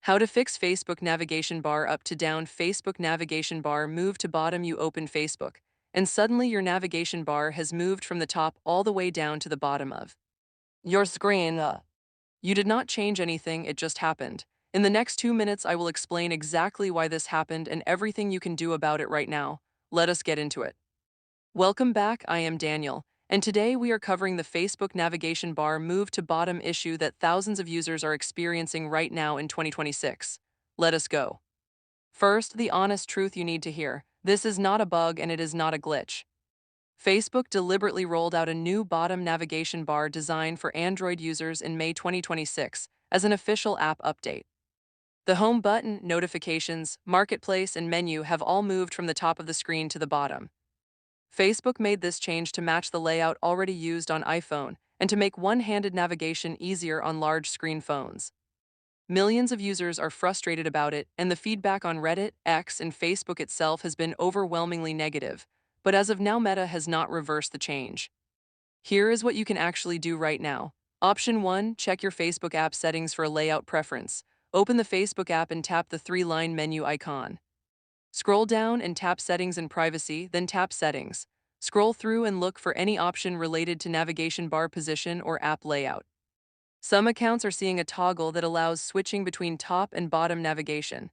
How to fix Facebook navigation bar up to down. Facebook navigation bar move to bottom. You open Facebook, and suddenly your navigation bar has moved from the top all the way down to the bottom of your screen. You did not change anything, it just happened. In the next 2 minutes, I will explain exactly why this happened and everything you can do about it right now. Let us get into it. Welcome back, I am Daniel, and today we are covering the Facebook navigation bar move to bottom issue that thousands of users are experiencing right now in 2026. Let us go. First, the honest truth you need to hear. This is not a bug and it is not a glitch. Facebook deliberately rolled out a new bottom navigation bar designed for Android users in May 2026 as an official app update. The home button, notifications, marketplace, and menu have all moved from the top of the screen to the bottom. Facebook made this change to match the layout already used on iPhone and to make one-handed navigation easier on large screen phones. Millions of users are frustrated about it, and the feedback on Reddit, X, and Facebook itself has been overwhelmingly negative, but as of now, Meta has not reversed the change. Here is what you can actually do right now. Option 1, check your Facebook app settings for a layout preference. Open the Facebook app and tap the three-line menu icon. Scroll down and tap Settings and Privacy, then tap Settings. Scroll through and look for any option related to navigation bar position or app layout. Some accounts are seeing a toggle that allows switching between top and bottom navigation.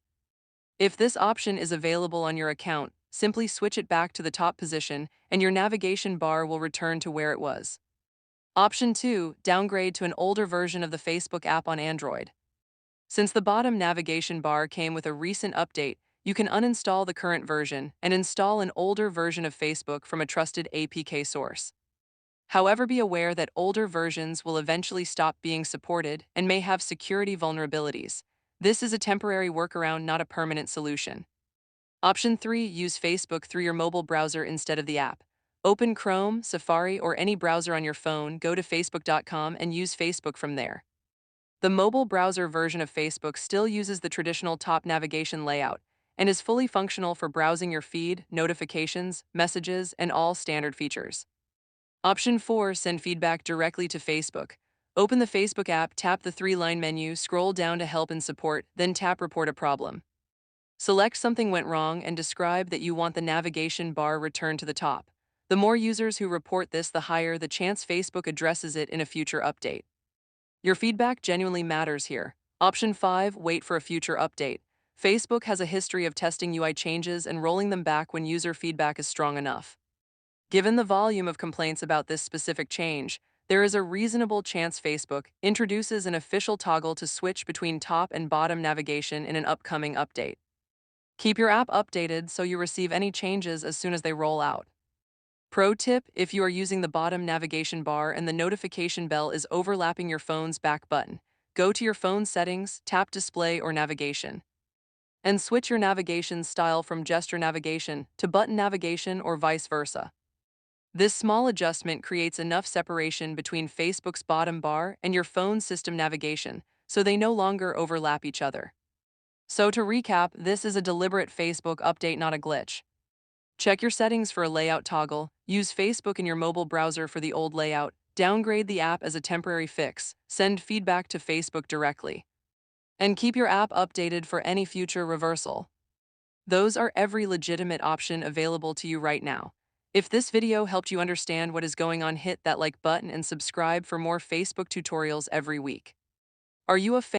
If this option is available on your account, simply switch it back to the top position and your navigation bar will return to where it was. Option 2, downgrade to an older version of the Facebook app on Android. Since the bottom navigation bar came with a recent update, you can uninstall the current version and install an older version of Facebook from a trusted APK source. However, be aware that older versions will eventually stop being supported and may have security vulnerabilities. This is a temporary workaround, not a permanent solution. Option 3, use Facebook through your mobile browser instead of the app. Open Chrome, Safari, or any browser on your phone, go to facebook.com and use Facebook from there. The mobile browser version of Facebook still uses the traditional top navigation layout and is fully functional for browsing your feed, notifications, messages, and all standard features. Option 4, send feedback directly to Facebook. Open the Facebook app, tap the three-line menu, scroll down to Help and Support, then tap Report a Problem. Select something went wrong and describe that you want the navigation bar returned to the top. The more users who report this, the higher the chance Facebook addresses it in a future update. Your feedback genuinely matters here. Option 5, wait for a future update. Facebook has a history of testing UI changes and rolling them back when user feedback is strong enough. Given the volume of complaints about this specific change, there is a reasonable chance Facebook introduces an official toggle to switch between top and bottom navigation in an upcoming update. Keep your app updated so you receive any changes as soon as they roll out. Pro tip, if you are using the bottom navigation bar and the notification bell is overlapping your phone's back button, go to your phone settings, tap Display or Navigation, and switch your navigation style from gesture navigation to button navigation or vice versa. This small adjustment creates enough separation between Facebook's bottom bar and your phone's system navigation, so they no longer overlap each other. So to recap, this is a deliberate Facebook update, not a glitch. Check your settings for a layout toggle, use Facebook in your mobile browser for the old layout, downgrade the app as a temporary fix, send feedback to Facebook directly, and keep your app updated for any future reversal. Those are every legitimate option available to you right now. If this video helped you understand what is going on, hit that like button and subscribe for more Facebook tutorials every week. Are you a fan?